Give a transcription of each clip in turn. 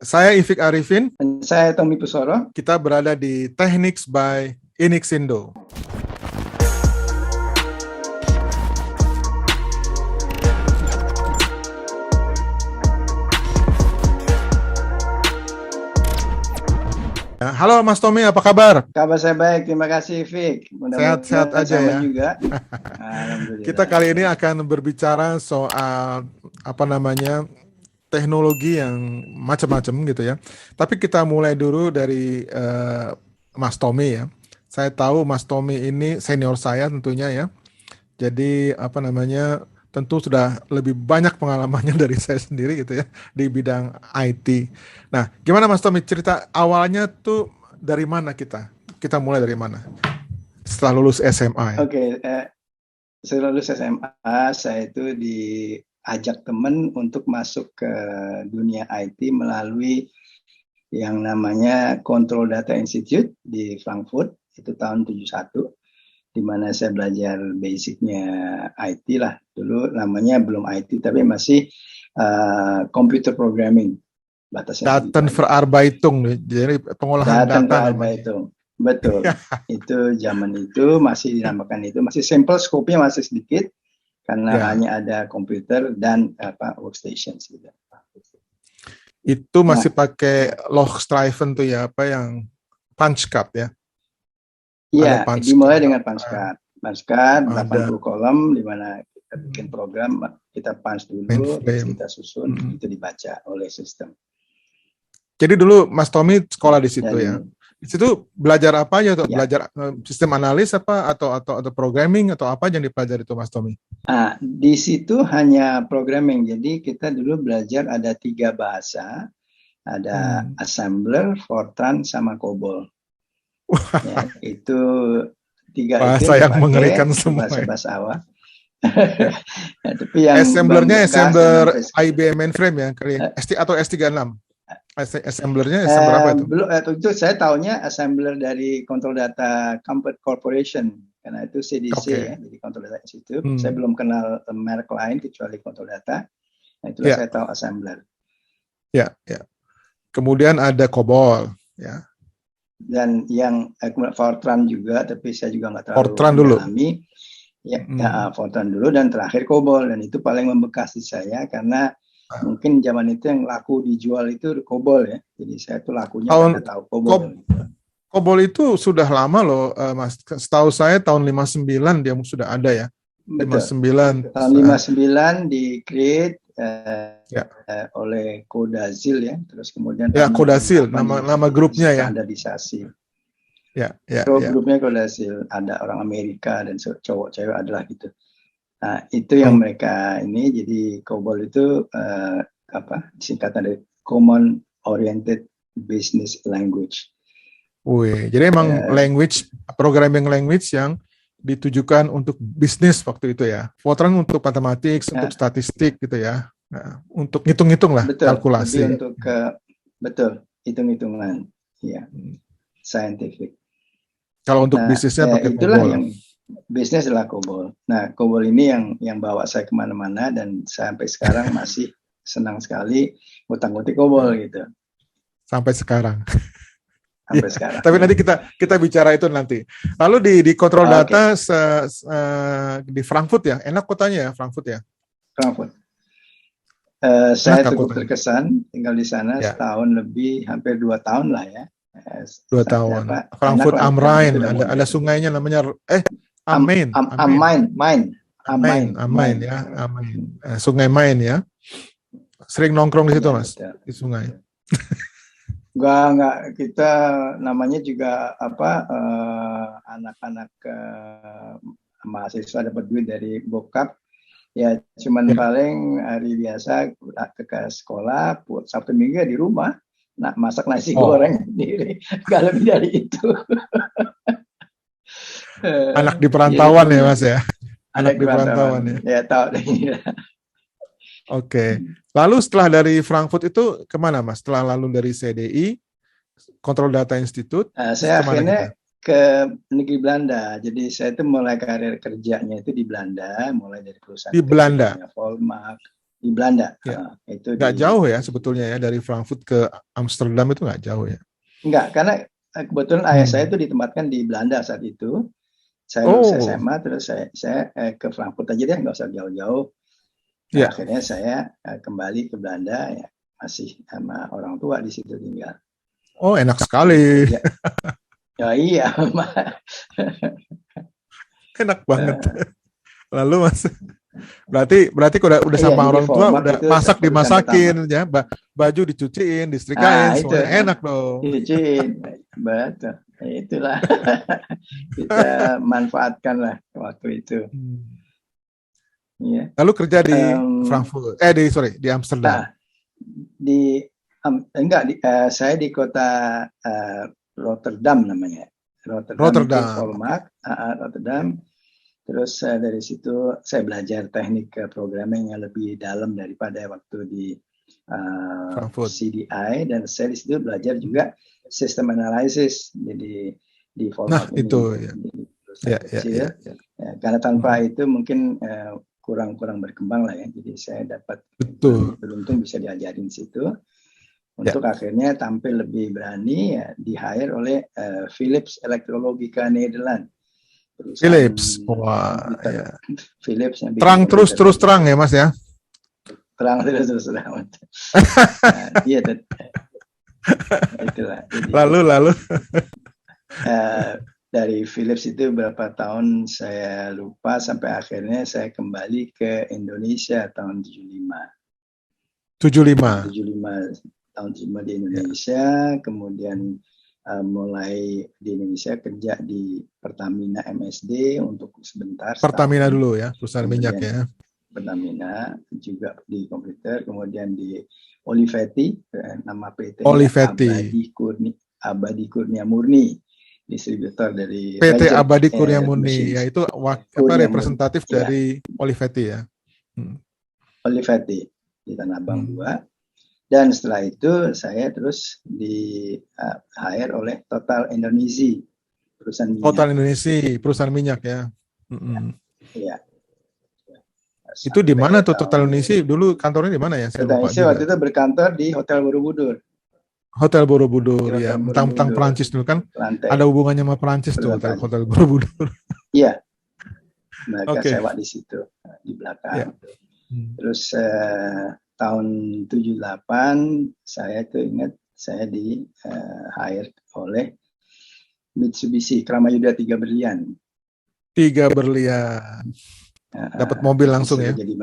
Saya Ifik Arifin. Dan saya Tommy Pusoro. Kita berada di Techniques by Inixindo. Halo Mas Tommy, apa kabar? Kabar saya baik, terima kasih Ifik. Sehat-sehat aja ya. Juga. Kita kali ini akan berbicara soal teknologi yang macam-macam gitu ya. Tapi kita mulai dulu dari Mas Tommy ya. Saya tahu Mas Tommy ini senior saya tentunya ya. Jadi tentu sudah lebih banyak pengalamannya dari saya sendiri gitu ya di bidang IT. Nah, gimana Mas Tommy, cerita awalnya tuh dari mana kita? Kita mulai dari mana? Setelah lulus SMA ya. Oke, setelah lulus SMA saya itu diajak teman untuk masuk ke dunia IT melalui yang namanya Control Data Institute di Frankfurt, itu tahun 71, di mana saya belajar basicnya IT lah. Dulu namanya belum IT, tapi masih computer programming. Batasnya Datenverarbeitung, jadi pengolahan data namanya. Betul. Itu zaman itu masih dinamakan itu, masih simple, scope-nya masih sedikit karena hanya ada komputer dan workstations gitu. Itu masih pakai Lochstreifen tuh ya, yang punch card ya. Iya, dimulai dengan punch card. Punch card 80 kolom di mana kita bikin program, kita punch dulu, kita susun, itu dibaca oleh sistem. Jadi dulu Mas Tommy sekolah di situ ya. Di situ belajar apa aja tuh? Ya. Belajar sistem analis atau programming atau apa yang dipelajari itu Mas Tommy? Di situ hanya programming. Jadi kita dulu belajar ada 3 bahasa. Ada assembler, Fortran, sama COBOL. Ya, itu 3 bahasa yang mengerikan semua. Bahasa awal. Ya, tapi yang assemblernya assembler IBM mainframe ya, atau S36. Assemblernya assembler apa itu? Belum, itu saya tahunya assembler dari Control Data Corporation karena itu CDC ya, jadi Control Data Institute. Saya belum kenal merek lain kecuali Control Data. Nah, itulah saya tahu assembler. Ya. Kemudian ada COBOL ya. Dan yang Fortran juga, tapi saya juga nggak terlalu Fortran dulu. Fortran dulu dan terakhir COBOL, dan itu paling membekas di saya karena mungkin zaman itu yang laku dijual itu COBOL ya. Jadi saya tuh lakunya nggak tahu COBOL. COBOL itu sudah lama loh, Mas. Setahu saya tahun 59 dia sudah ada ya. Betul. 59. Tahun 59 di-create oleh Codazil ya. Terus kemudian Codazil nama grupnya ya. Standarisasi. Ya. Grupnya Codazil, ada orang Amerika dan cowok cewek adalah gitu. Nah, itu yang mereka ini, jadi COBOL itu singkatan dari Common Oriented Business Language. Jadi emang programming language yang ditujukan untuk bisnis waktu itu ya. Fortran untuk matematik, untuk statistik gitu ya. Nah, untuk ngitung-ngitung lah, kalkulasi. Betul, hitung-hitungan, ya, scientific. Kalau untuk bisnisnya pakai itulah COBOL. Yang bisnis adalah COBOL. Nah, COBOL ini yang bawa saya kemana-mana dan sampai sekarang masih senang sekali ngutang-ngutik COBOL gitu. Sampai sekarang. Sekarang. Tapi nanti kita bicara itu nanti. Lalu di Control Data di Frankfurt ya, enak kotanya ya, Frankfurt ya. Frankfurt. Saya cukup terkesan tinggal di sana setahun lebih, hampir 2 tahun lah ya. 2 tahun. Frankfurt am Rhein, ada sungainya namanya Main ya, Sungai Main ya. Sering nongkrong di situ Mas, di sungai. Enggak, kita namanya juga anak-anak mahasiswa dapat duit dari bokap. Ya cuman paling hari biasa ke sekolah, Sabtu Minggu di rumah. Nah, masak nasi goreng sendiri, nggak lebih dari itu. Anak di perantauan ya Mas ya. Anak di perantauan ya. Ya tahu. Oke. Lalu setelah dari Frankfurt itu kemana Mas? Setelah lalu dari CDI, Control Data Institute. Saya akhirnya ke negeri Belanda. Jadi saya itu mulai karir kerjanya itu di Belanda, mulai dari perusahaan. Di Belanda. Volmac. di Belanda. Ya. Itu Nggak jauh ya sebetulnya ya dari Frankfurt ke Amsterdam itu nggak jauh ya. Enggak, karena kebetulan ayah saya itu ditempatkan di Belanda saat itu. Saya lulus Oh, SMA, terus saya ke Frankfurt aja deh, nggak usah jauh-jauh. Nah, ya. akhirnya saya kembali ke Belanda, ya masih sama orang tua di situ tinggal. Oh, enak sekali. Ya, ya iya, Enak banget. Lalu Mas, berarti udah iya sama di orang tua Formark udah itu masak perusahaan pertama. dimasakin ya, baju dicuciin, disetrikain, Itu semuanya enak dong. izin, betul. Itulah kita manfaatkan lah waktu itu. Hmm. Ya. Lalu kerja di Frankfurt, di Amsterdam. Nah, saya di kota Rotterdam namanya. Rotterdam itu Rotterdam, oke. Volmaak, Rotterdam. Terus dari situ saya belajar teknik programming yang lebih dalam daripada waktu di Frankfurt. CDI, dan saya di situ belajar juga sistem analisis. Jadi di Nah, Volmaak itu ini ya. di Ya, perusahaan ya, kecil. ya, ya. Ya, karena tanpa itu mungkin kurang berkembang lah ya. Jadi saya dapat Betul. beruntung bisa diajarin situ. Ya. Untuk akhirnya tampil lebih berani, ya, di-hire oleh Philips Elektrologica Nederland. Philips, wah, ya. Philips yang Terang terus terang ya Mas ya. Terang terus terang. Iya, itulah. Jadi, lalu. Dari Philips itu berapa tahun saya lupa, sampai akhirnya saya kembali ke Indonesia tahun 75. 75 di Indonesia, ya. Kemudian mulai di Indonesia kerja di Pertamina MSD untuk sebentar. Pertamina dulu ya, perusahaan minyak ya. Pertamina juga di komputer, kemudian di Olivetti, nama PT Abadi Kurnia Murni, distributor dari PT Abadi Kurnia Murni, yaitu representatif ya, dari Olivetti ya. Olivetti di Tanah Abang 2. Dan setelah itu saya terus di hire oleh Total Indonesia, perusahaan minyak. Total Indonesia, perusahaan minyak ya. Iya. Itu di mana tuh Total Indonesia? Dulu kantornya di mana ya? Saya lupa juga. Waktu itu berkantor di Hotel Borobudur. Hotel Borobudur ya, tentang Perancis dulu kan. Lantai. Ada hubungannya sama Perancis tuh Hotel Borobudur. Iya. Mereka sewa di situ, di belakang. Ya. Terus tahun 78 saya tuh ingat saya di hire oleh Mitsubishi Kramayuda 3 Berlian. 3 Berlian. Dapat mobil langsung ya. Jadi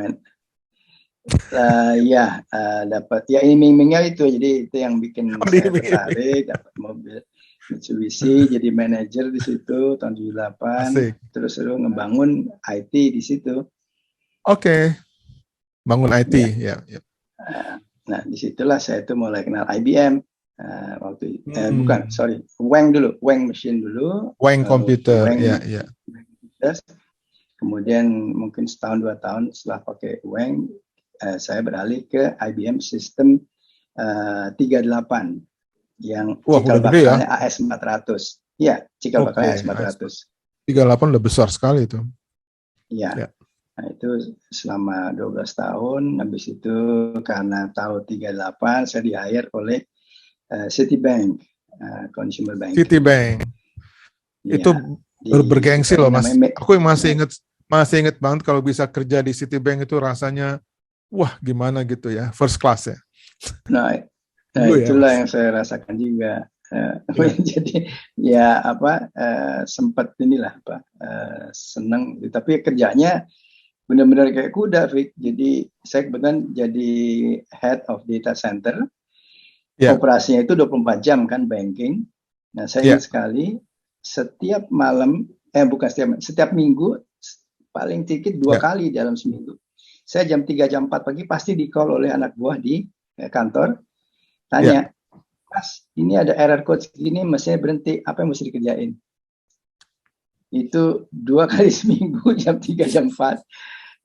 dapat ya iming-imingnya itu, jadi itu yang bikin saya tertarik, dapat mobil Mitsubishi, jadi manajer di situ tahun 78. Asik. Terus ngebangun IT di situ. Oke. Bangun IT ya. Nah, disitulah saya tuh mulai kenal IBM. Wang dulu, Wang Machine dulu. Wang komputer, ya. Kemudian mungkin setahun 2 tahun setelah pakai Wang, saya beralih ke IBM System 38 yang cikal bakalnya AS400. Iya, cikal bakalnya AS400. 38 udah besar sekali itu. Iya. Nah, itu selama 12 tahun. Habis itu karena tahun 38 saya di-hire oleh Citibank, Consumer Bank. Citibank. Ya, itu bergengsi loh Mas. Aku yang masih ingat banget kalau bisa kerja di Citibank itu rasanya wah gimana gitu ya, first class ya. Nah itulah yang saya rasakan juga. Jadi ya sempat senang, tapi kerjanya benar-benar kayak kuda, Vic. Jadi saya kebetulan jadi head of data center. Operasinya itu 24 jam kan, banking. Nah, saya ingat sekali setiap minggu paling sedikit 2 kali dalam seminggu. Saya jam 3 jam 4 pagi pasti di-call oleh anak buah di kantor. Tanya, Mas, ini ada error code segini, mestinya berhenti, apa yang mesti dikerjain? Itu 2 kali seminggu, jam 3, jam 4.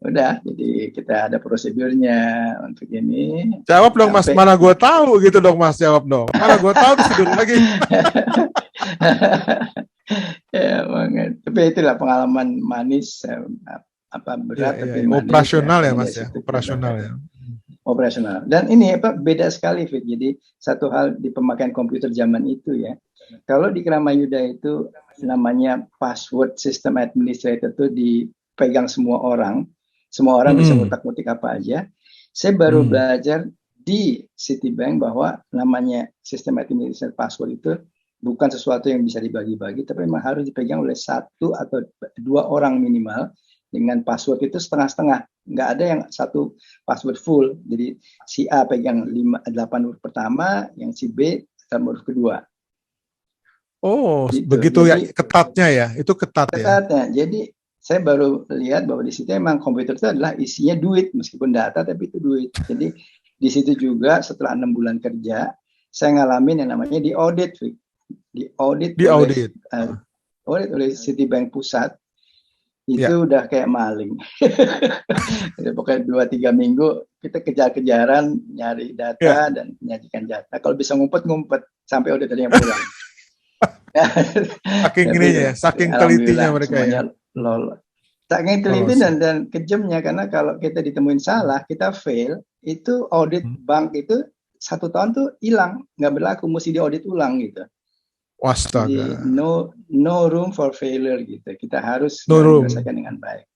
Udah, jadi kita ada prosedurnya untuk ini. Jawab dong Mas, mana gue tahu gitu dong Mas, jawab dong. Mana gue tahu tidur lagi. Ya banget. Tapi itulah pengalaman manis, berat tapi manis. Operasional ya Mas ya, operasional ya. operasional. Dan ini beda sekali, Fit. Jadi satu hal di pemakaian komputer zaman itu ya. Kalau di Kramayuda itu namanya password system administrator itu dipegang semua orang. Semua orang bisa ngutak-ngutik apa aja. Saya baru belajar di Citibank bahwa namanya sistem administrator password itu bukan sesuatu yang bisa dibagi-bagi, tapi memang harus dipegang oleh 1 atau 2 orang minimal. Dengan password itu setengah-setengah, nggak ada yang satu password full. Jadi si A pegang 8 huruf pertama, yang si B 8 huruf kedua. Oh, gitu. Begitu jadi, ya ketatnya ya, itu ketat ya. Ketatnya. Jadi saya baru lihat bahwa di situ emang komputer itu adalah isinya duit, meskipun data tapi itu duit. Jadi di situ juga setelah 6 bulan kerja, saya ngalamin yang namanya di audit oleh Citibank pusat. Itu udah kayak maling. Pokoknya 2-3 minggu kita kejar-kejaran nyari data dan menyajikan data. Kalau bisa ngumpet sampai auditornya pulang. Saking ininya ya, saking telitinya mereka ya. Saking teliti dan kejamnya, karena kalau kita ditemuin salah, kita fail, itu audit bank itu 1 tahun tuh hilang, nggak berlaku, mesti diaudit ulang gitu. Astaga. Jadi no room for failure gitu. Kita harus menyelesaikan dengan baik.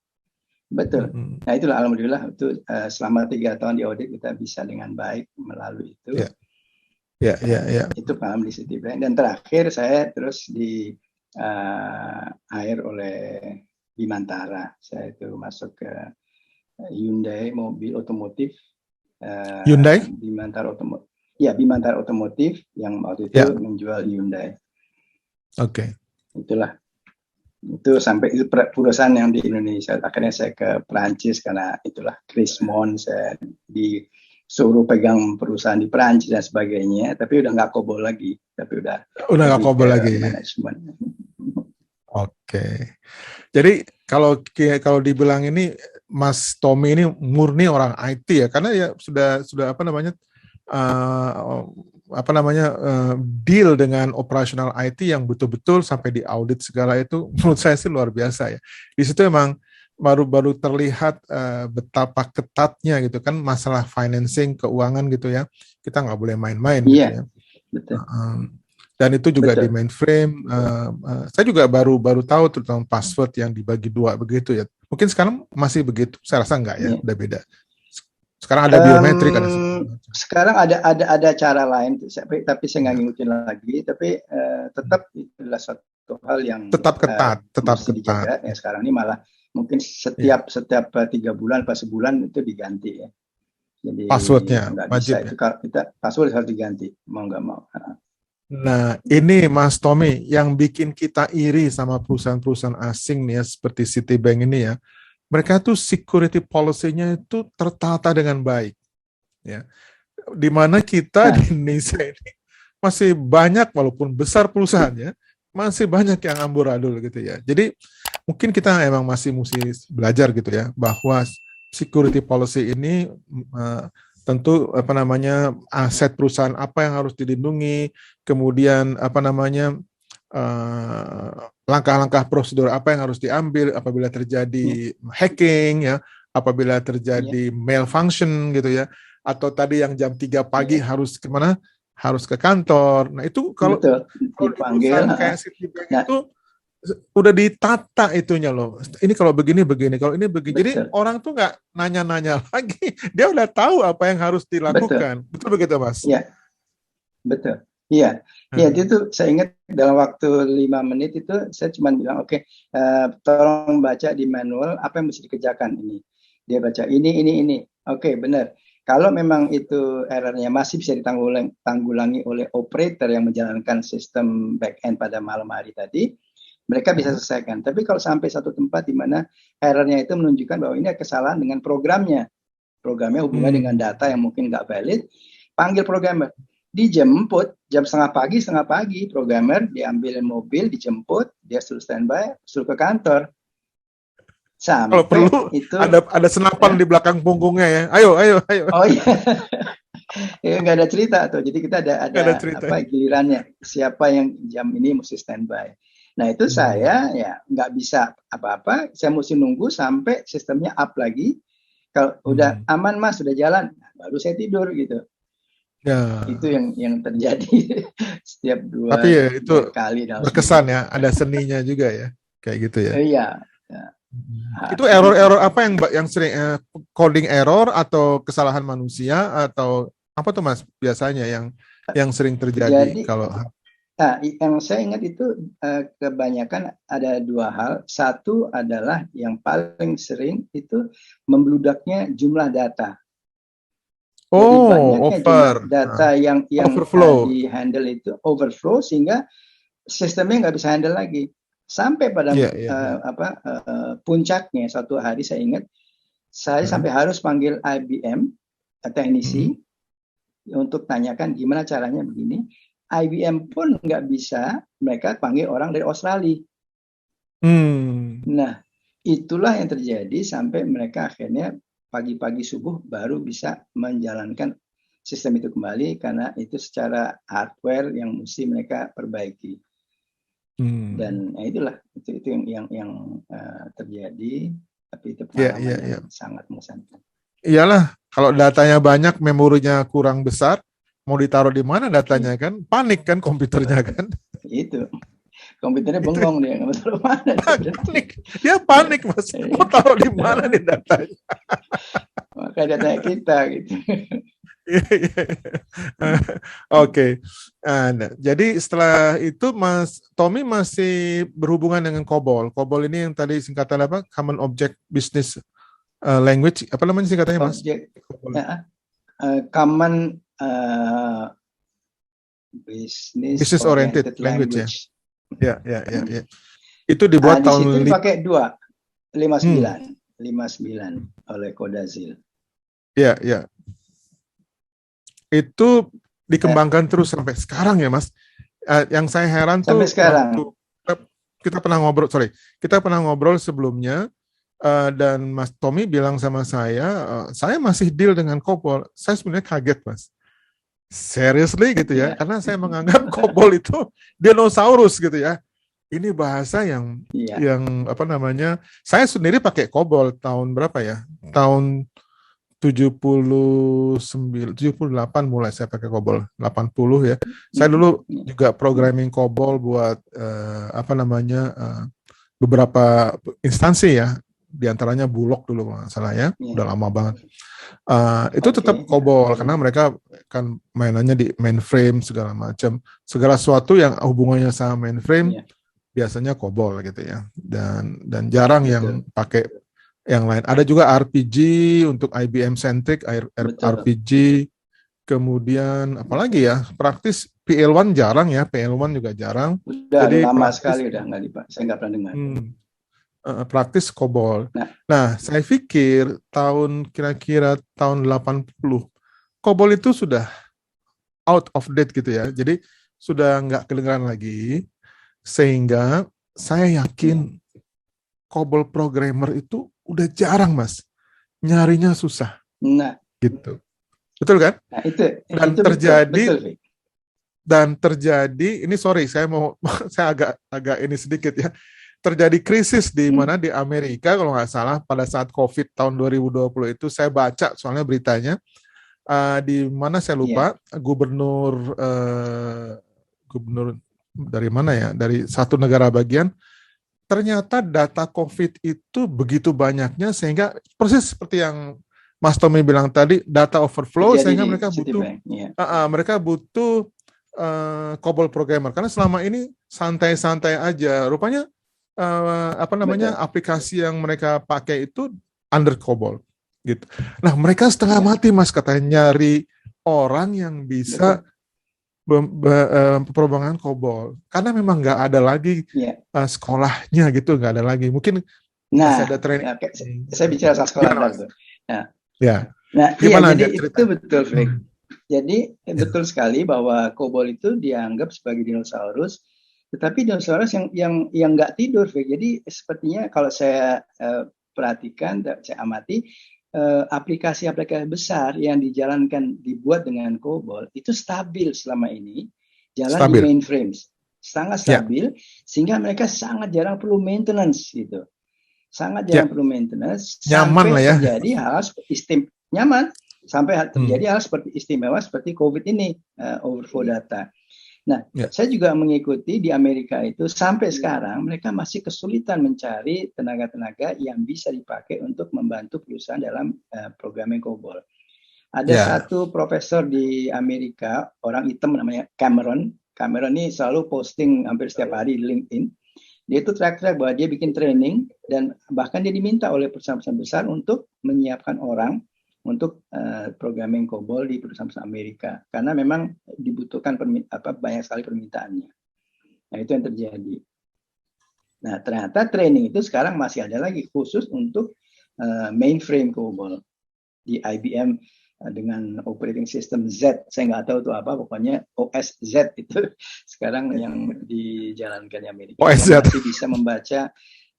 Betul. Nah itulah alhamdulillah itu selama 3 tahun di audit kita bisa dengan baik melalui itu. Ya. Itu paham di Citibank. Dan terakhir saya terus di hire oleh Bimantara. Saya itu masuk ke Hyundai mobil otomotif. Hyundai? Bimantara otomotif. Ya, Bimantara otomotif yang waktu itu menjual Hyundai. Oke. Itulah. Itu sampai itu perusahaan yang di Indonesia. Akhirnya saya ke Perancis karena itulah Chris Mon, saya disuruh pegang perusahaan di Perancis dan sebagainya. Tapi udah nggak kobol lagi. Tapi udah nggak kobol lagi. Manajemen. Oke. Jadi kalau dibilang ini Mas Tommy ini murni orang IT ya, karena ya sudah deal dengan operasional IT yang betul-betul sampai di audit segala itu menurut saya sih luar biasa ya. Di situ emang baru terlihat betapa ketatnya gitu kan masalah financing, keuangan gitu ya. Kita nggak boleh main-main gitu ya. Betul. Dan itu juga di mainframe. Saya juga baru tahu tentang password yang dibagi 2 begitu ya. Mungkin sekarang masih begitu. Saya rasa enggak ya, udah beda. Sekarang ada biometrik, ada sekarang ada cara lain, tapi saya nggak ngikutin lagi. Tapi tetap itu adalah satu hal yang tetap ketat. Dijaga. Ya, sekarang ini malah mungkin setiap 3 bulan pas sebulan itu diganti ya. Jadi passwordnya wajib ya? Itu kalau kita password harus diganti mau nggak mau. Nah ini Mas Tommy yang bikin kita iri sama perusahaan-perusahaan asing nih ya, seperti Citibank ini ya. Mereka tuh security policy-nya itu tertata dengan baik, ya. Di mana kita di Indonesia ini masih banyak, walaupun besar perusahaannya, masih banyak yang amburadul gitu ya. Jadi mungkin kita emang masih mesti belajar gitu ya, bahwa security policy ini tentu aset perusahaan apa yang harus dilindungi, kemudian langkah-langkah prosedur apa yang harus diambil apabila terjadi hacking ya, apabila terjadi malfunction gitu ya, atau tadi yang jam 3 pagi harus kemana? Harus ke kantor. Nah itu kalau dipanggil kayak Citibank itu udah ditata itunya loh. Ini kalau begini, kalau ini begini. Jadi orang tuh nggak nanya-nanya lagi. Dia udah tahu apa yang harus dilakukan. Betul begitu, Mas? Iya. Betul. Iya. Ya, itu saya ingat dalam waktu 5 menit itu saya cuma bilang, oke, tolong baca di manual apa yang mesti dikerjakan ini. Dia baca ini. Oke, benar. Kalau memang itu errornya masih bisa ditanggulangi oleh operator yang menjalankan sistem back-end pada malam hari tadi, mereka bisa selesaikan. Tapi kalau sampai satu tempat di mana errornya itu menunjukkan bahwa ini kesalahan dengan programnya hubungan dengan data yang mungkin nggak valid, panggil programmer. Dijemput jam setengah pagi, programmer diambil mobil, dijemput, dia suruh standby, suruh ke kantor. Sampai kalau perlu itu ada senapan di belakang punggungnya ya. Ayo. Oh iya. Ya, nggak ada cerita tuh. Jadi kita ada gilirannya. Siapa yang jam ini mesti standby. Nah itu saya ya nggak bisa apa-apa. Saya mesti nunggu sampai sistemnya up lagi. Kalau udah aman Mas, sudah jalan, baru saya tidur gitu. Ya. Itu yang terjadi setiap Tapi ya itu dua kali dalam berkesan seminggu. ya, ada seninya juga ya, kayak gitu ya. Iya, ya, Itu harus gitu. error-error apa yang sering coding error atau kesalahan manusia atau apa tuh Mas biasanya yang sering terjadi Jadi, kalau yang saya ingat itu kebanyakan ada dua hal. Satu adalah yang paling sering itu membludaknya jumlah data. Jadi banyaknya jumlah over data yang overflow. di handle itu overflow sehingga sistemnya nggak bisa handle lagi. Sampai pada Iya, iya, iya. puncaknya satu hari saya ingat saya Hah? sampai harus panggil IBM teknisi Hmm. untuk tanyakan gimana caranya begini. IBM pun nggak bisa, mereka panggil orang dari Australia. Nah, itulah yang terjadi sampai mereka akhirnya pagi-pagi subuh baru bisa menjalankan sistem itu kembali karena itu secara hardware yang mesti mereka perbaiki. Dan itulah itu yang terjadi, tapi itu Iya, pengalaman iya, yang iya. sangat mengesankan. Iyalah, kalau datanya banyak, memorinya kurang besar, mau ditaruh di mana datanya kan? Panik kan komputernya kan? Itu komputernya Itu bengong dia nggak tahu mana dia berarti. panik, dia panik Mas. Mau taruh di mana nih datanya? Maka datanya kita gitu. Oke. Nah, jadi setelah itu Mas Tommy masih berhubungan dengan COBOL. COBOL ini yang tadi singkatan apa? Common Object Business Language. Apa namanya singkatannya Mas? Objek common business oriented language. Ya. Itu dibuat Di tahun situ dipakai 59 oleh Kodazil. Ya. Itu dikembangkan terus sampai sekarang ya Mas. Yang saya heran sampai tuh sekarang. waktu kita pernah ngobrol sebelumnya dan Mas Tommy bilang sama saya masih deal dengan COBOL. Saya sebenarnya kaget Mas. Seriously gitu ya, karena saya menganggap COBOL itu dinosaurus gitu ya. Ini bahasa yang apa namanya? Saya sendiri pakai COBOL tahun berapa ya? Tahun 78 mulai saya pakai COBOL, 80 ya. Saya dulu juga programming COBOL buat apa namanya? Beberapa instansi ya, diantaranya Bulog dulu nggak salah ya, udah lama banget. Itu tetap COBOL karena mereka kan mainannya di mainframe segala macam, segala sesuatu yang hubungannya sama mainframe biasanya COBOL gitu ya, dan jarang yang pakai yang lain. Ada juga RPG untuk IBM Centric, RPG, kemudian apalagi ya, praktis PL1 jarang ya, PL1 juga jarang. Udah jadi lama praktis, sekali udah saya nggak pernah dengar. Praktis COBOL. Nah, saya pikir kira-kira tahun 80, COBOL itu sudah out of date gitu ya. Jadi sudah nggak kedengaran lagi, sehingga saya yakin COBOL programmer itu udah jarang Mas. Nyarinya susah. Nah, gitu. Betul kan? Nah, itu betul. Dan terjadi, ini sorry, saya agak ini sedikit ya. Terjadi krisis di mana di Amerika kalau nggak salah pada saat COVID tahun 2020 itu saya baca soalnya beritanya di mana saya lupa gubernur dari mana ya, dari satu negara bagian, ternyata data COVID itu begitu banyaknya sehingga persis seperti yang Mas Tommy bilang tadi, data overflow sehingga mereka butuh COBOL programmer karena selama ini santai-santai aja. Rupanya aplikasi yang mereka pakai itu under COBOL gitu. Nah, mereka setengah mati Mas katanya nyari orang yang bisa penerbangan COBOL karena memang nggak ada lagi sekolahnya gitu, nggak ada lagi. Mungkin masih ada training. Saya bicara soal sekolah dulu. Jadi itu betul, Frank. Jadi betul sekali bahwa COBOL itu dianggap sebagai dinosaurus, tetapi dinosaurus yang nggak tidur, Frank. Jadi sepertinya kalau saya perhatikan, saya amati aplikasi-aplikasi besar yang dibuat dengan COBOL itu stabil selama ini, jalan di mainframes, sangat stabil, sehingga mereka sangat jarang perlu maintenance gitu. sangat Ya, jarang perlu maintenance, nyaman lah sampai ya. terjadi hal nyaman, sampai Hmm. terjadi hal seperti istimewa seperti COVID ini, overflow data. Nah, Ya. saya juga mengikuti di Amerika itu sampai sekarang mereka masih kesulitan mencari tenaga-tenaga yang bisa dipakai untuk membantu perusahaan dalam programming COBOL. Ada Ya. satu profesor di Amerika, orang hitam namanya Cameron. Cameron ini selalu posting hampir setiap hari di LinkedIn. Dia itu track-track bahwa dia bikin training dan bahkan dia diminta oleh perusahaan-perusahaan besar untuk menyiapkan orang untuk programming COBOL di perusahaan-perusahaan Amerika karena memang dibutuhkan banyak sekali permintaannya. Nah, itu yang terjadi. Nah, ternyata training itu sekarang masih ada lagi khusus untuk mainframe COBOL di IBM dengan operating system Z. Saya nggak tahu itu apa, pokoknya OS Z itu sekarang yang dijalankan di Amerika. OS Z. Masih bisa membaca.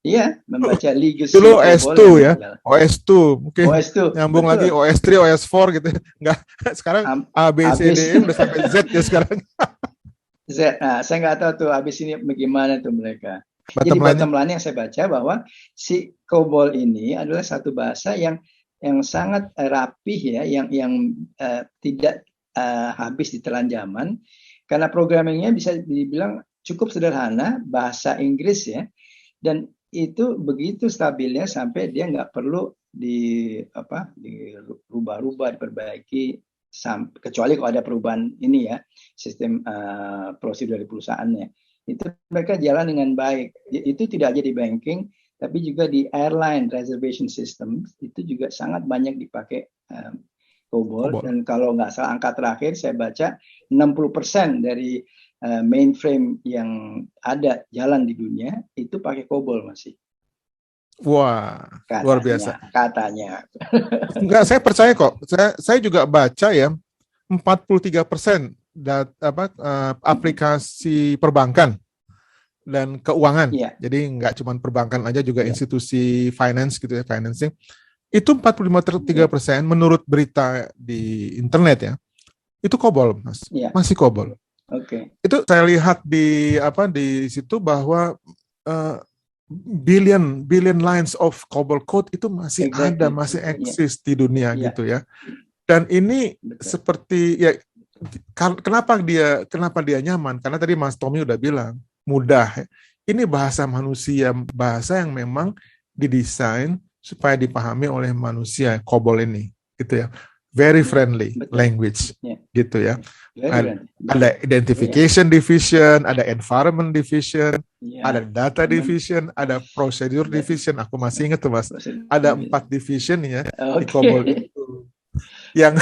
Iya, membaca legacy dulu OS2 ya, OS2 mungkin OS2, nyambung betul. lagi OS3, OS4 gitu. Enggak, sekarang A, B, C, D, E udah sampai Z ya sekarang. Z, nah, saya nggak tahu tuh habis ini bagaimana tuh mereka. Jadi bottom line yang saya baca bahwa si COBOL ini adalah satu bahasa yang sangat rapih ya, yang tidak habis ditelan zaman, karena programmingnya bisa dibilang cukup sederhana, bahasa Inggris ya, dan itu begitu stabilnya sampai dia nggak perlu dirubah-rubah, diperbaiki, kecuali kalau ada perubahan ini ya, sistem prosedur dari perusahaannya. Itu mereka jalan dengan baik. Itu tidak aja di banking, tapi juga di airline reservation system itu juga sangat banyak dipakai COBOL. Dan kalau nggak salah angka terakhir saya baca 60% dari mainframe yang ada jalan di dunia itu pakai COBOL masih. Wah, katanya, luar biasa. Katanya. Enggak, saya percaya kok. Saya juga baca ya, 43% aplikasi perbankan dan keuangan. Yeah. Jadi nggak cuma perbankan aja, juga institusi finance gitu ya, financing. Itu 45-33% menurut berita di internet ya. Itu COBOL, Mas. Yeah. Masih COBOL. Oke. Itu saya lihat di situ bahwa billion lines of COBOL code itu masih ada, masih eksis di dunia gitu ya. Dan ini seperti ya, kenapa dia nyaman? Karena tadi Mas Tommy udah bilang mudah. Ini bahasa manusia, bahasa yang memang didesain supaya dipahami oleh manusia, COBOL ini gitu ya. Very friendly language gitu ya. Ada identification division, ada environment division, ada data division, ada procedure division. Aku masih ingat tuh Mas, ada 4 division ya di COBOL itu yang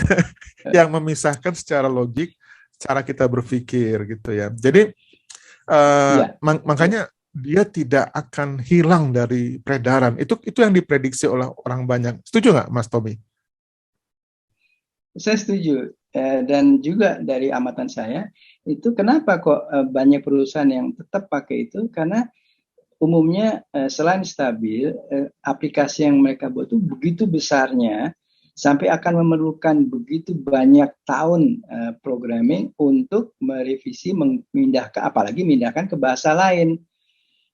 memisahkan secara logik cara kita berpikir gitu ya. Jadi makanya dia tidak akan hilang dari peredaran. Itu yang diprediksi oleh orang banyak. Setuju nggak Mas Tommy? Saya setuju, dan juga dari amatan saya itu kenapa kok banyak perusahaan yang tetap pakai itu, karena umumnya selain stabil, aplikasi yang mereka buat itu begitu besarnya sampai akan memerlukan begitu banyak tahun programming untuk merevisi, memindahkan, apalagi memindahkan ke bahasa lain.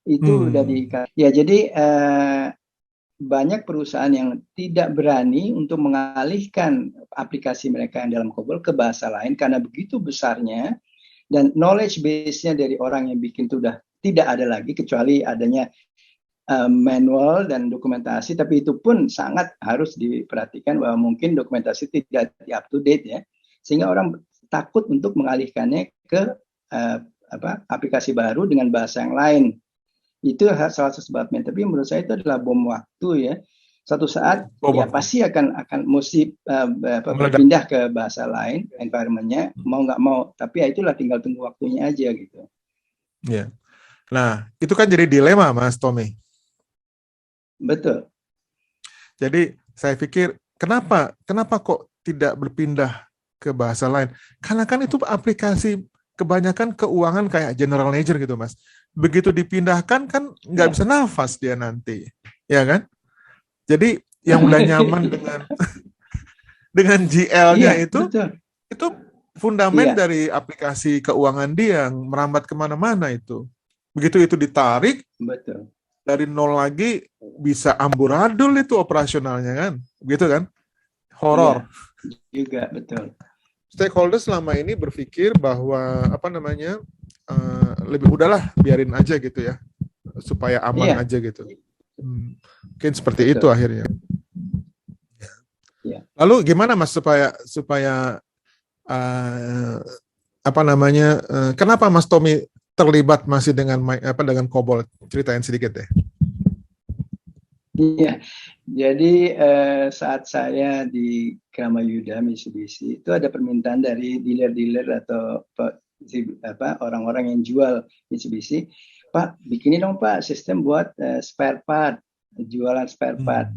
Itu udah ya, jadi banyak perusahaan yang tidak berani untuk mengalihkan aplikasi mereka yang dalam COBOL ke bahasa lain karena begitu besarnya, dan knowledge base-nya dari orang yang bikin itu udah tidak ada lagi kecuali adanya manual dan dokumentasi, tapi itu pun sangat harus diperhatikan bahwa mungkin dokumentasi tidak up to date ya, sehingga orang takut untuk mengalihkannya ke aplikasi baru dengan bahasa yang lain. Itu salah satu sebabnya. Tapi menurut saya itu adalah bom waktu ya. Suatu saat ya pasti akan mesti berpindah ke bahasa lain, environment-nya mau nggak mau. Tapi ya itulah, tinggal tunggu waktunya aja gitu. Ya. Nah, itu kan jadi dilema Mas Tommy. Betul. Jadi saya pikir kenapa kok tidak berpindah ke bahasa lain? Karena kan itu aplikasi kebanyakan keuangan kayak general ledger gitu Mas. Begitu dipindahkan kan nggak bisa nafas dia nanti, ya kan? Jadi yang udah nyaman dengan GL-nya itu fundamen dari aplikasi keuangan dia yang merambat kemana-mana itu. Begitu itu ditarik, dari nol lagi bisa amburadul itu operasionalnya kan, gitu kan? Horor. Iya, juga betul. Stakeholder selama ini berpikir bahwa lebih udahlah biarin aja gitu ya, supaya aman Iya. aja gitu. Mungkin seperti Betul. itu akhirnya. Iya. Lalu gimana Mas supaya kenapa Mas Tommy terlibat masih dengan COBOL? Ceritain sedikit deh. Iya, jadi saat saya di Kramayuda Mitsubishi itu ada permintaan dari dealer-dealer atau orang-orang yang jual Mitsubishi, Pak, bikinin dong Pak sistem buat spare part, jualan spare part.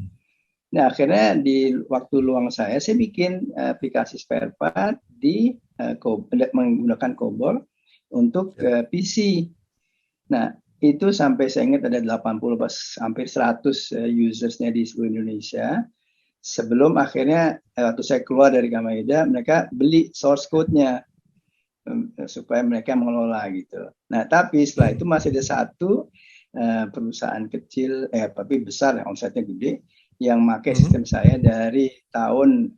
Nah, akhirnya di waktu luang saya bikin aplikasi spare part di menggunakan COBOL untuk PC. Nah, itu sampai saya ingat ada 80 hampir 100 usersnya di seluruh Indonesia. Sebelum akhirnya waktu saya keluar dari Kramayuda, mereka beli source code-nya supaya mereka mengelola gitu. Nah, tapi setelah itu masih ada satu perusahaan kecil, tapi besar, omsetnya gede, yang pakai sistem saya dari tahun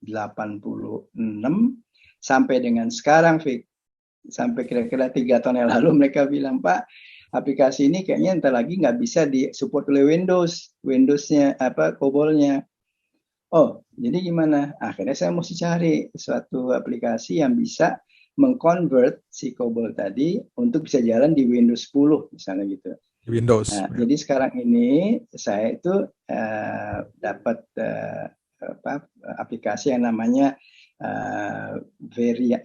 86 sampai dengan sekarang, Fik. Sampai kira-kira 3 tahun yang lalu mereka bilang, Pak, aplikasi ini kayaknya entar lagi nggak bisa disupport oleh Windowsnya, COBOL-nya. Oh, jadi gimana? Akhirnya saya mesti cari suatu aplikasi yang bisa mengconvert si COBOL tadi untuk bisa jalan di Windows 10 misalnya gitu. Windows. Nah, jadi sekarang ini saya itu dapat aplikasi yang namanya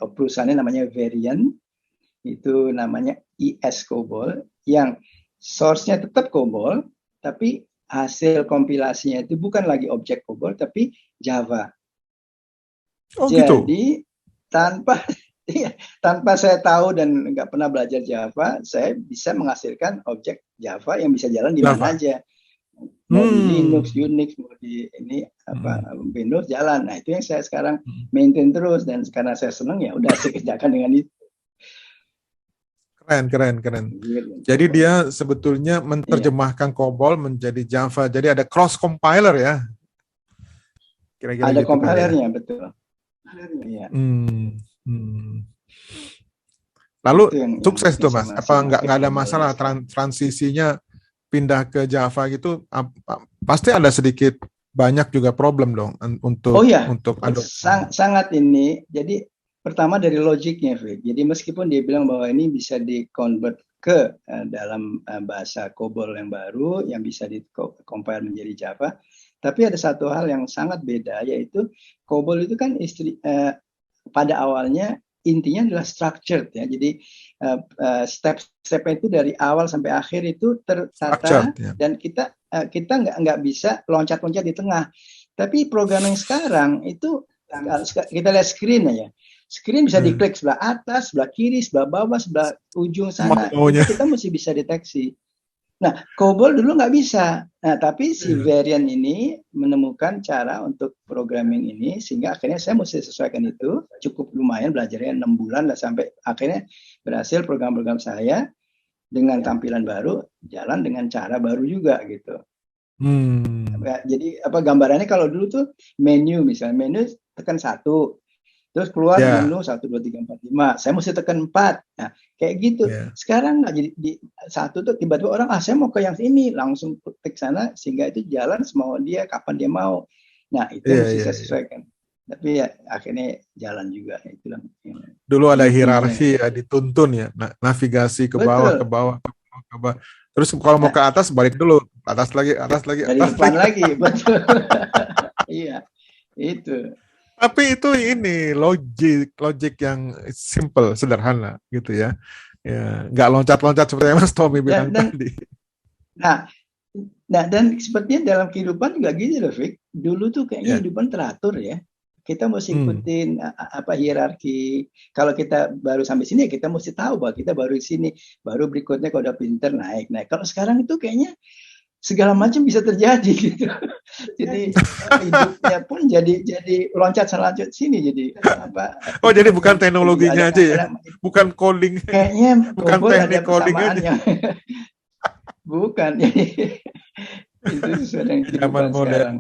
perusahaannya namanya Varian, itu namanya IS COBOL, yang source-nya tetap COBOL, tapi hasil kompilasinya itu bukan lagi objek COBOL, tapi Java. Oh, jadi gitu? tanpa saya tahu dan nggak pernah belajar Java, saya bisa menghasilkan objek Java yang bisa jalan di mana aja. Mau di Linux, Unix, mau di Windows jalan. Nah, itu yang saya sekarang maintain terus, dan karena saya senang ya udah saya kerjakan dengan itu. Keren. Jadi dia sebetulnya menerjemahkan COBOL menjadi Java. Jadi ada cross compiler ya. Kira-kira ada gitu compilernya, betul. Iya. Lalu sukses tuh Mas. Apa nggak ada masalah transisinya pindah ke Java gitu? Pasti ada sedikit banyak juga problem dong untuk sangat ini. Jadi pertama dari logiknya, Vic. Jadi meskipun dia bilang bahwa ini bisa di-convert ke dalam bahasa COBOL yang baru yang bisa di-compile menjadi Java, tapi ada satu hal yang sangat beda, yaitu COBOL itu kan pada awalnya intinya adalah structured ya. Jadi step-step itu dari awal sampai akhir itu tertata, dan kita nggak bisa loncat-loncat di tengah. Tapi programming sekarang itu kita lihat screen aja. Screen bisa diklik sebelah atas, sebelah kiri, sebelah bawah, sebelah ujung sana. Itu kita mesti bisa deteksi. Nah, COBOL dulu nggak bisa. Nah, tapi si Varian ini menemukan cara untuk programming ini, sehingga akhirnya saya mesti sesuaikan itu. Cukup lumayan belajarnya 6 bulan lah, sampai akhirnya berhasil program-program saya dengan tampilan baru jalan dengan cara baru juga gitu. Jadi gambarannya kalau dulu tuh menu, misalnya menu tekan 1, terus keluar menu 1, 2, 3, 4, 5. Saya mesti tekan 4. Nah, kayak gitu. Sekarang nggak, jadi di 1 tuh tiba-tiba orang, saya mau ke yang ini, langsung klik sana, sehingga itu jalan semau dia, kapan dia mau. Nah, itu mesti saya sesuaikan. Tapi ya akhirnya jalan juga. Itulah. Dulu ada hierarki ya, dituntun ya, navigasi ke bawah, ke bawah. Terus kalau mau ke atas, balik dulu. Atas lagi. Dari depan lagi. Betul. Iya, itu. Tapi itu ini logik yang simple, sederhana gitu ya. Ya, nggak loncat-loncat seperti yang Mas Tommy bilang tadi. Nah, dan sepertinya dalam kehidupan juga gitu loh, Vic. Dulu tuh kayaknya kehidupan teratur ya. Kita mesti ikutin hierarki. Kalau kita baru sampai sini, kita mesti tahu bahwa kita baru di sini. Baru berikutnya kalau udah pinter naik. Kalau sekarang itu kayaknya segala macam bisa terjadi gitu. Jadi hidupnya pun jadi loncat sini jadi jadi bukan teknologinya aja ya, bukan coding, kayaknya bukan teknik coding aja. Bukan. Itu sesuai dengan Zaman kehidupan sekarang. modern.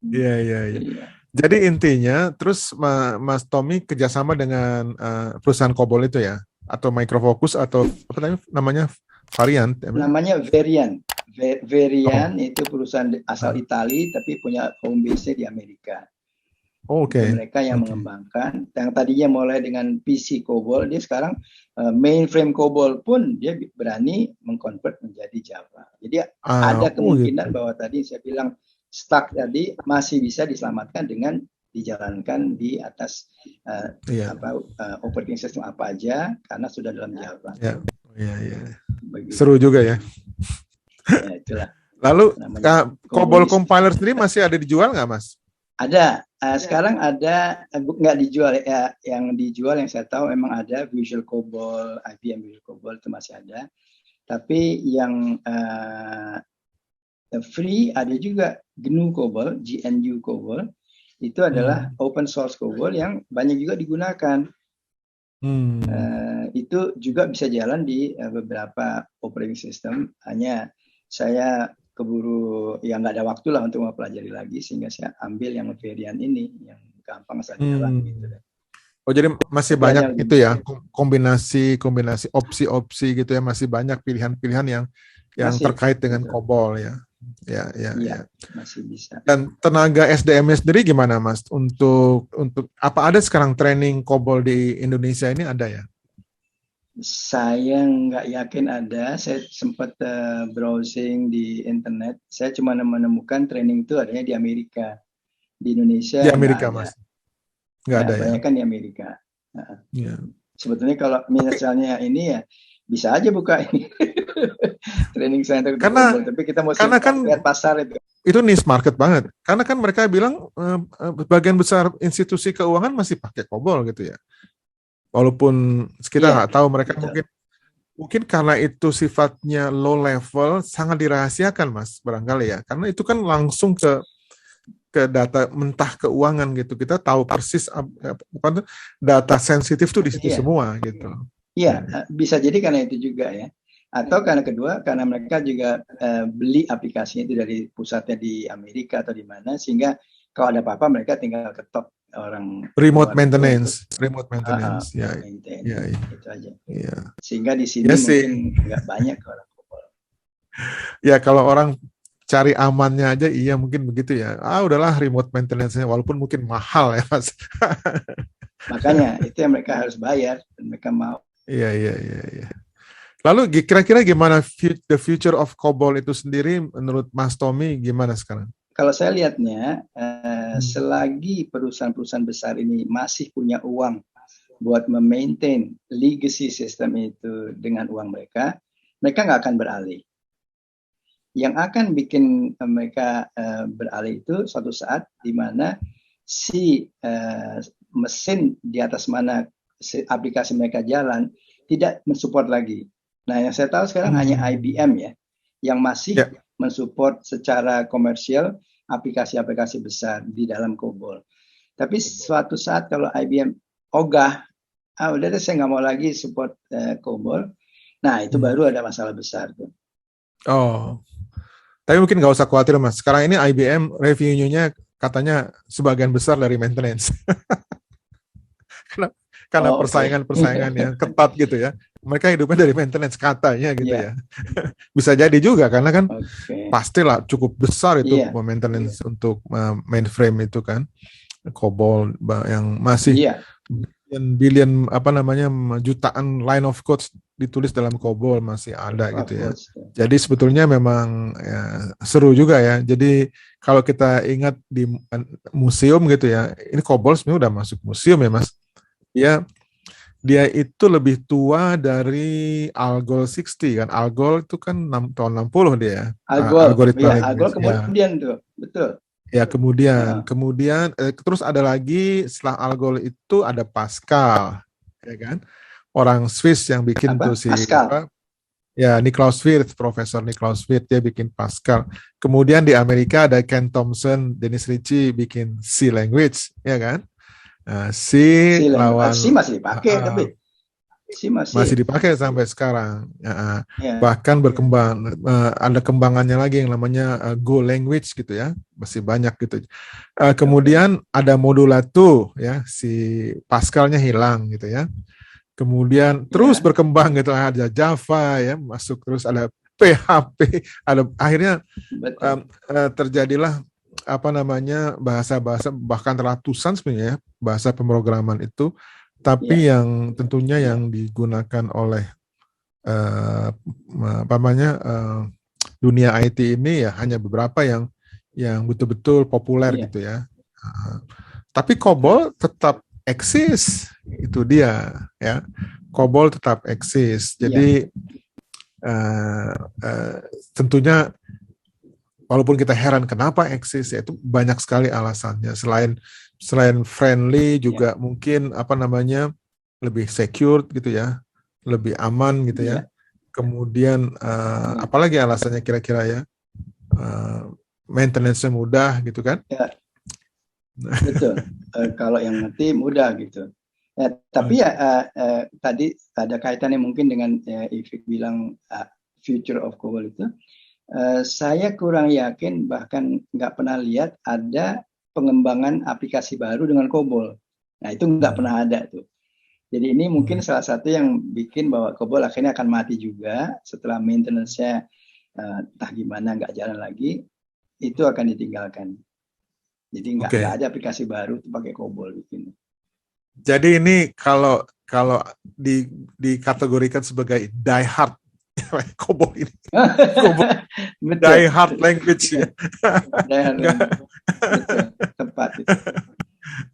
Iya, iya, iya. Iya. Jadi intinya, terus Mas Tommy kerjasama dengan perusahaan Kobol itu ya, atau Micro Focus atau apa namanya Variant? Namanya Varian. Oh, Varian itu perusahaan asal ah. Italia tapi punya home base-nya di Amerika. Oh, Itu oke, mereka yang oke. mengembangkan. Yang tadinya mulai dengan PC COBOL, dia sekarang mainframe COBOL pun dia berani mengkonvert menjadi Java. Jadi ada Oh gitu. kemungkinan bahwa tadi saya bilang stuck tadi masih bisa diselamatkan dengan dijalankan di atas Iya, operating system apa aja karena sudah dalam Java. iya, iya, iya. Begitu. Seru juga ya. Ya, itulah Lalu namanya Kobol COBOL. compiler sendiri masih ada dijual nggak, Mas? Ada. Sekarang ada nggak dijual ya, yang dijual yang saya tahu memang ada Visual COBOL, IBM Visual COBOL itu masih ada. Tapi yang free ada juga GNU COBOL, GNU COBOL. Itu adalah open source COBOL yang banyak juga digunakan. Itu juga bisa jalan di beberapa operating system. Hanya saya keburu ya nggak ada waktu lah untuk mempelajari lagi sehingga saya ambil yang varian ini yang gampang asal jalan gitu. Oh, jadi masih Tapi banyak hanya itu ya, kombinasi opsi-opsi gitu ya, masih banyak pilihan-pilihan yang masih terkait dengan betul. COBOL ya. Ya, ya, Iya, ya. masih bisa. Dan tenaga SDM-nya sendiri gimana, Mas? Untuk apa ada sekarang training COBOL di Indonesia ini ada ya? Saya nggak yakin ada. Saya sempat browsing di internet. Saya cuma menemukan training itu adanya di Amerika. Di Indonesia Di nggak Amerika, ada. Mas? Nggak Ya, ada ya? banyak kan di Amerika. Ya. Sebetulnya kalau Tapi misalnya ini ya bisa aja buka ini training center untuk karena COBOL. Tapi kita mesti kan lihat pasar itu. niche market banget. Karena kan mereka bilang bagian besar institusi keuangan masih pakai COBOL gitu ya. Walaupun kita Iya, nggak tahu mereka betul. mungkin karena itu sifatnya low level sangat dirahasiakan, Mas, barangkali ya. Karena itu kan langsung ke data mentah keuangan gitu. Kita tahu persis bukan data sensitif tuh di situ Iya. semua gitu. Iya, bisa jadi karena itu juga ya. Atau karena kedua, karena mereka juga beli aplikasinya itu dari pusatnya di Amerika atau di mana, sehingga kalau ada apa-apa mereka tinggal ketok orang Remote luar itu untuk maintenance, ya, maintain. ya, Itu aja. ya. Sehingga di sini Ya sih. mungkin nggak banyak orang COBOL. Ya kalau orang cari amannya aja, iya mungkin begitu ya. Udahlah remote maintenance-nya, walaupun mungkin mahal ya, Mas. Makanya itu yang mereka harus bayar dan mereka mau. Iya, iya, iya, iya. Lalu kira-kira gimana the future of COBOL itu sendiri menurut Mas Tommy gimana sekarang? Kalau saya lihatnya, selagi perusahaan-perusahaan besar ini masih punya uang buat memaintain legacy system itu dengan uang mereka, mereka nggak akan beralih. Yang akan bikin mereka beralih itu suatu saat di mana si mesin di atas mana aplikasi mereka jalan tidak mensupport lagi. Nah, yang saya tahu sekarang hanya IBM ya yang masih mensupport secara komersial aplikasi-aplikasi besar di dalam COBOL. Tapi suatu saat kalau IBM ogah, udah deh saya nggak mau lagi support COBOL, nah itu baru ada masalah besar tuh. Oh, tapi mungkin nggak usah khawatir, Mas. Sekarang ini IBM revenue-nya katanya sebagian besar dari maintenance. Karena persaingan yang ketat gitu ya. Mereka hidupnya dari maintenance katanya gitu ya. Bisa jadi juga karena kan pastilah cukup besar itu maintenance untuk mainframe itu kan. COBOL yang masih billion jutaan line of code ditulis dalam COBOL masih ada gitu ya. Jadi sebetulnya memang ya, seru juga ya. Jadi kalau kita ingat di museum gitu ya, ini COBOL sebenarnya udah masuk museum ya, Mas. Dia itu lebih tua dari Algol 60 kan. Algol itu kan tahun 60 dia. Algoritma kemudian tuh, betul. Ya, kemudian terus ada lagi setelah Algol itu ada Pascal, ya kan? Orang Swiss yang bikin tuh si Niklaus Wirth, Profesor Niklaus Wirth dia bikin Pascal. Kemudian di Amerika ada Ken Thompson, Dennis Ritchie bikin C language, ya kan? C lawan C masih dipakai tapi masih dipakai sampai sekarang. Ya. Bahkan berkembang, ada kembangannya lagi yang namanya Go language gitu ya, masih banyak gitu. Kemudian ada modula tuh ya, si Pascalnya hilang gitu ya. Kemudian terus berkembang gitu, ada Java ya masuk, terus ada PHP, ada akhirnya terjadilah apa namanya bahasa-bahasa bahkan ratusan sebenarnya bahasa pemrograman itu. Tapi yang tentunya yang digunakan oleh apa namanya dunia IT ini ya hanya beberapa yang betul-betul populer gitu ya. Tapi COBOL tetap eksis, itu dia ya. COBOL tetap eksis. Jadi tentunya walaupun kita heran kenapa eksis, ya itu banyak sekali alasannya. Selain friendly juga mungkin apa namanya lebih secure gitu ya, lebih aman gitu ya. Kemudian apalagi alasannya kira-kira ya, maintenance-nya mudah gitu kan? Betul. Kalau yang ngerti mudah gitu. Tapi tadi ada kaitannya mungkin dengan Ifik bilang future of COBOL itu. Saya kurang yakin, bahkan nggak pernah lihat ada pengembangan aplikasi baru dengan COBOL. Nah itu nggak pernah ada tuh. Jadi ini mungkin salah satu yang bikin bahwa COBOL akhirnya akan mati juga setelah maintenance-nya entah gimana nggak jalan lagi, itu akan ditinggalkan. Jadi nggak ada aplikasi baru tuh pakai COBOL bikin. Jadi ini kalau dikategorikan sebagai die hard COBOL ini. Die hard language ya. Die hard language. Betul, tepat itu.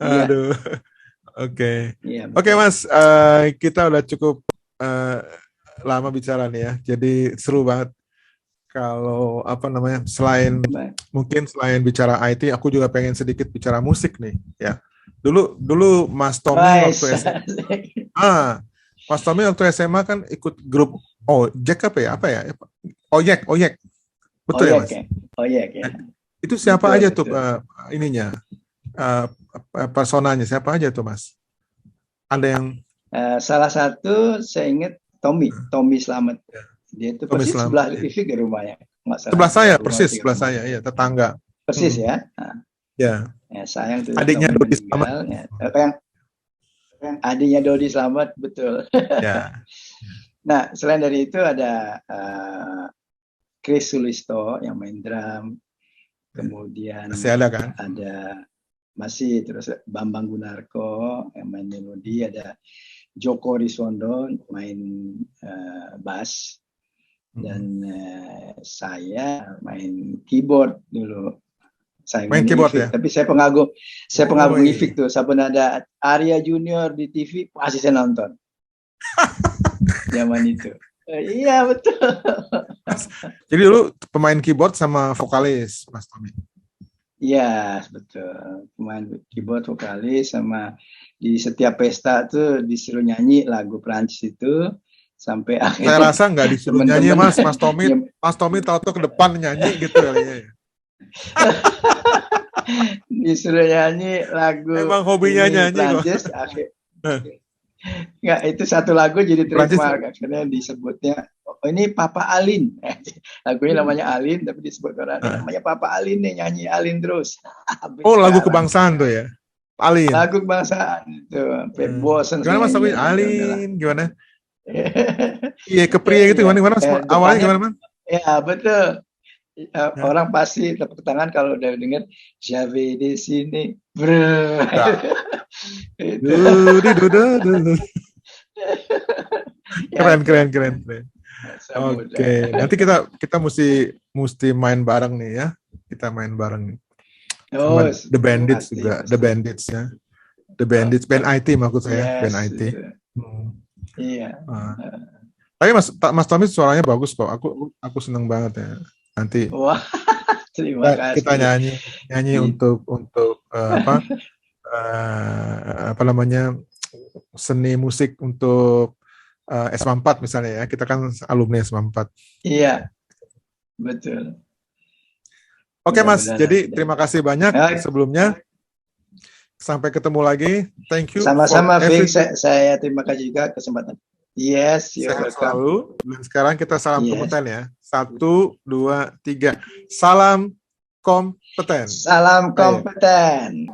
Aduh. Oke, Mas, kita udah cukup lama bicara nih ya. Jadi seru banget. Kalau apa namanya, mungkin selain bicara IT, aku juga pengen sedikit bicara musik nih ya. Dulu Mas Tommy waktu SMA. Mas Tommy waktu SMA kan ikut grup Jack apa ya? Oyek. Betul ya, Mas? Oyek ya. Itu siapa aja tuh ininya? Personanya siapa aja tuh, Mas? Ada yang salah satu saya ingat Tommy Slamet. Dia itu persis sebelah Ifik di rumahnya. Sebelah saya, persis sebelah saya, iya, tetangga. Persis ya. Ya. Sayang tuh. Adiknya Dodi Slamet. Yang adiknya Dodi Slamet, betul. Ya. Nah, selain dari itu ada Chris Sulisto yang main drum. Kemudian masih ada kan? Masih, terus Bambang Gunarko yang main melodi, ada Joko Risondo main bass, dan saya main keyboard dulu. Saya main keyboard ya? Tapi saya pengagum Ifik tuh. Sabun ada Arya Junior di TV pasti saya nonton. Zaman itu. Iya betul. Jadi dulu pemain keyboard sama vokalis, Mas Tommy. Iya betul. Pemain keyboard, vokalis, sama di setiap pesta tuh disuruh nyanyi lagu Prancis itu sampai akhirnya. Saya rasa nggak disuruh nyanyi, Mas Tommy. Mas Tommy tahu-tahu ke depan nyanyi gitu kayaknya. Disuruh nyanyi lagu. Emang hobinya nyanyi Prancis, Nggak, itu satu lagu jadi trademark. Akhirnya disebutnya, ini Papa Alin. Lagunya namanya Alin, tapi disebut orang namanya Papa Alin nih, nyanyi Alin terus. Lagu kebangsaan tuh ya? Alin. Lagu kebangsaan itu, sampai bosan. Gimana Mas Tommy? Alin, gimana? Iya, kepria gitu, gimana? Awalnya gimana, Mas? Ya, betul. Orang pasti tepuk tangan kalau udah dengar J'avais di sini. Keren. Oke, nanti kita mesti main bareng nih ya. Kita main bareng nih. Sama The Bandits juga, The Bandits ya. The Bandits, band IT maksud saya, band IT. Iya. Tapi Mas Tommy suaranya bagus kok. Aku seneng banget ya. Nanti terima kasih. Kita nyanyi untuk apa namanya, seni musik untuk S4 misalnya ya. Kita kan alumni S4. Iya. Betul. Oke, Mas. Jadi terima kasih banyak sebelumnya. Sampai ketemu lagi. Thank you. Sama-sama, Ving. Saya terima kasih juga kesempatan. Yes, you're Sehat welcome. selalu. Dan sekarang kita salam Yes. kompeten ya. 1, 2, 3. Salam kompeten. Salam kompeten.